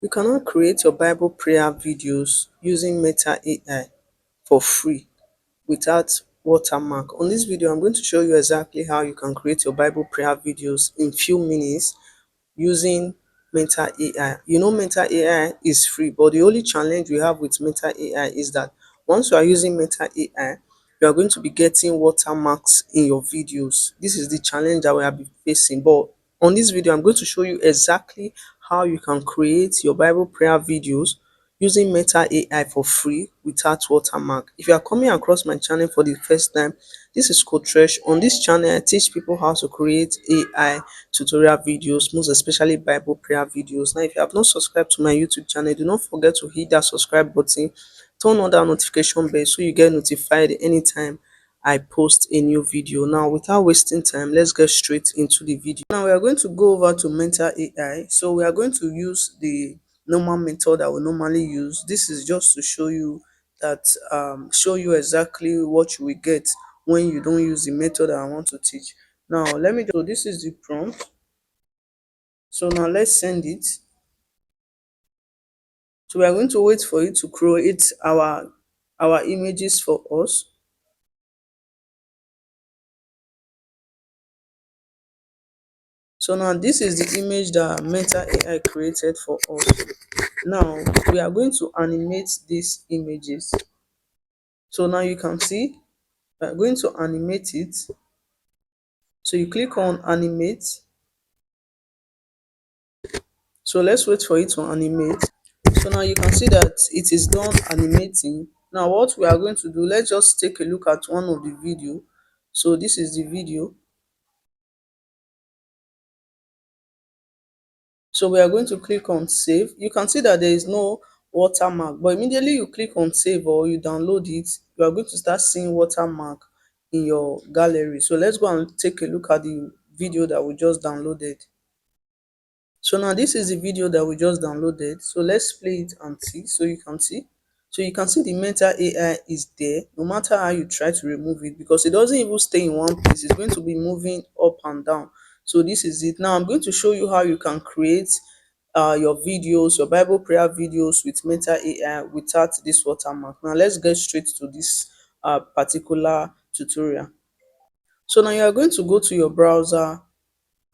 You cannot create your Bible prayer videos using Meta AI for free without Watermark. On this video, I'm going to show you exactly how you can create your Bible prayer videos in few minutes using Meta AI. You know Meta AI is free, but the only challenge we have with Meta AI is that once you are using Meta AI, you are going to be getting watermarks in your videos. This is the challenge that we have been facing. But on this video, I'm going to show you exactly how you can create your Bible prayer videos using Meta AI for free without watermark. If you are coming across my channel for the first time, this is Kotresh. On this channel, I teach people how to create AI tutorial videos, most especially Bible prayer videos. Now, if you have not subscribed to my YouTube channel, do not forget to hit that subscribe button, turn on that notification bell so you get notified anytime I post a new video. Now, without wasting time, let's get straight into the video. Now, we are going to go over to Meta AI. So we are going to use the normal method that we normally use. This is just to show you that show you exactly what you will get when you don't use the method that I want to teach. Now, so this is the prompt. So now let's send it. So we are going to wait for it to create our images for us. So now this is the image that Meta AI created for us. Now we are going to animate these images. So now you can see we are going to animate it. So you click on animate. So let's wait for it to animate. So now you can see that it is done animating. Now what we are going to do, let's just take a look at one of the video. So this is the video. So we are going to click on save. You can see that there is no watermark, but immediately you click on save or you download it, you are going to start seeing watermark in your gallery. So let's go and take a look at the video that we just downloaded. So now this is the video that we just downloaded. So let's play it and see. So you can see. So you can see the Meta AI is there no matter how you try to remove it, because it doesn't even stay in one place. It's going to be moving up and down. So this is it. Now I'm going to show you how you can create your videos, your Bible prayer videos with Meta AI without this watermark. Now let's get straight to this particular tutorial. So now you are going to go to your browser.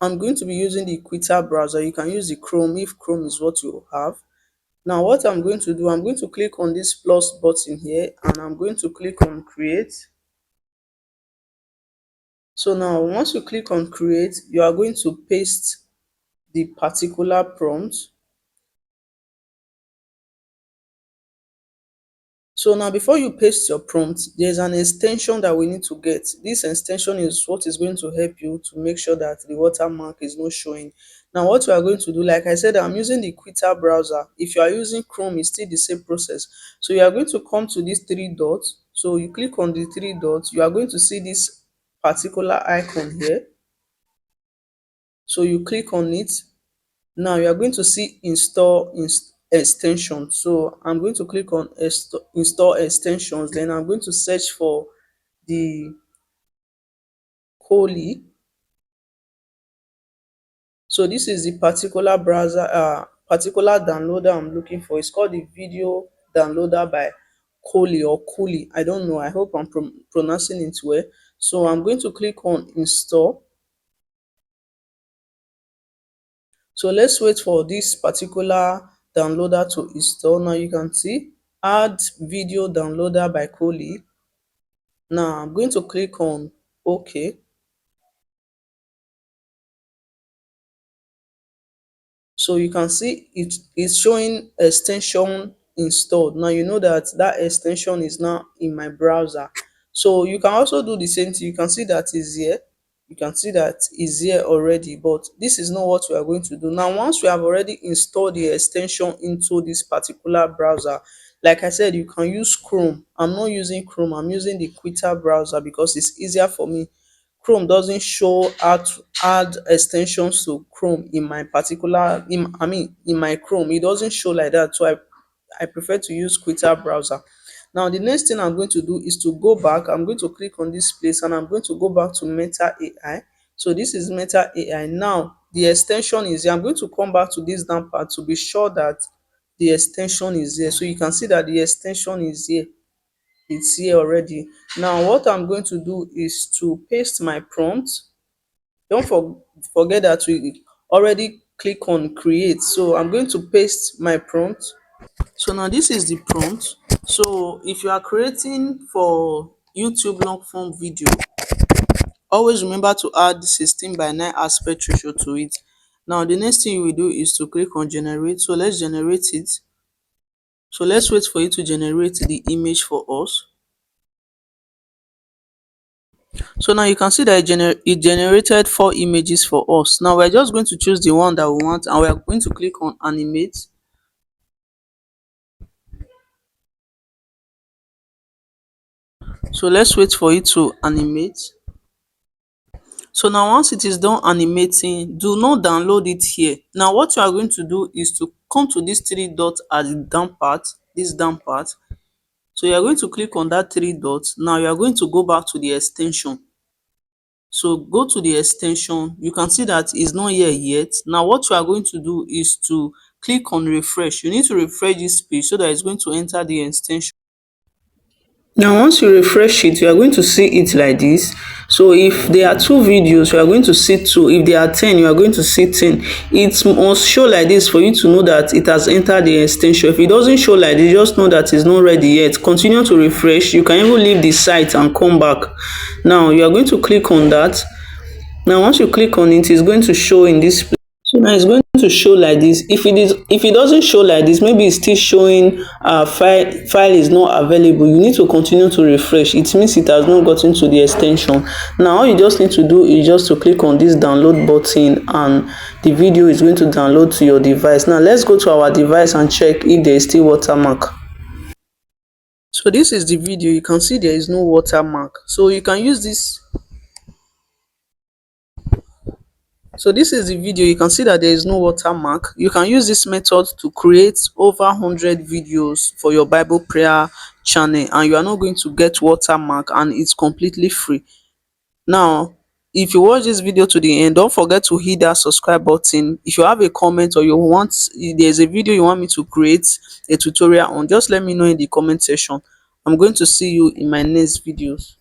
I'm going to be using the Quitter browser. You can use the Chrome if Chrome is what you have. Now what I'm going to do, I'm going to click on this plus button here and I'm going to click on create. So now once you click on create, you are going to paste the particular prompt. So now before you paste your prompt, there's an extension that we need to get. This extension is what is going to help you to make sure that the watermark is not showing. Now what we are going to do, like I said, I'm using the Quitter browser. If you are using Chrome, it's still the same process. So you are going to come to these three dots. So you click on the three dots, you are going to see this particular icon here. So you click on it. Now you are going to see install extension. So I'm going to click on install extensions. Then I'm going to search for the Koli. So this is the particular browser, particular downloader I'm looking for. It's called the video downloader by Koli or Kuli. I don't know. I hope I'm pronouncing it well. So I'm going to click on install. So let's wait for this particular downloader to install. Now you can see add video downloader by Koli. Now I'm going to click on OK. So you can see it is showing extension installed. Now you know that that extension is now in my browser. So you can also do the same thing. You can see that is here. You can see that is here already, but this is not what we are going to do. Now once we have already installed the extension into this particular browser, like I said, you can use Chrome. I'm not using Chrome, I'm using the Quitter browser because it's easier for me. Chrome doesn't show how to add extensions to Chrome in my particular in my Chrome. It doesn't show like that. So I prefer to use Quitter browser. Now the next thing I'm going to do is to go back. I'm going to click on this place and I'm going to go back to Meta AI. So this is Meta AI. Now the extension is here. I'm going to come back to this down part to be sure that the extension is here. So you can see that the extension is here. It's here already. Now what I'm going to do is to paste my prompt. Don't forget that we already click on create. So I'm going to paste my prompt. So now this is the prompt. So if you are creating for YouTube long form video, always remember to add 16:9 aspect ratio to it. Now the next thing you will do is to click on generate. So let's generate it. So let's wait for it to generate the image for us. So now you can see that it generated 4 images for us. Now we're just going to choose the one that we want, and we're going to click on animate. So let's wait for it to animate. So now once it is done animating, do not download it here. Now what you are going to do is to come to this three dots at the down part, this down part. So you are going to click on that three dots. Now you are going to go back to the extension. So go to the extension. You can see that it's not here yet. Now what you are going to do is to click on refresh. You need to refresh this page so that it's going to enter the extension. Now once you refresh it, you are going to see it like this. So if there are 2 videos, you are going to see 2. If there are 10, you are going to see 10. It must show like this for you to know that it has entered the extension. If it doesn't show like this, just know that it's not ready yet. Continue to refresh. You can even leave the site and come back. Now you are going to click on that. Now once you click on it, it's going to show in this place. So now it's going to show like this. If it doesn't show like this, maybe it's still showing file is not available. You need to continue to refresh. It means it has not gotten to the extension. Now all you just need to do is just to click on this download button, and the video is going to download to your device. Now let's go to our device and check if there is still watermark. So this is the video. You can see there is no watermark. So you can use this. So this is the video. You can see that there is no watermark. You can use this method to create over 100 videos for your Bible prayer channel, and you are not going to get watermark, and it's completely free. Now if you watch this video to the end, don't forget to hit that subscribe button. If you have a comment, or you want, there's a video you want me to create a tutorial on, just let me know in the comment section. I'm going to see you in my next videos.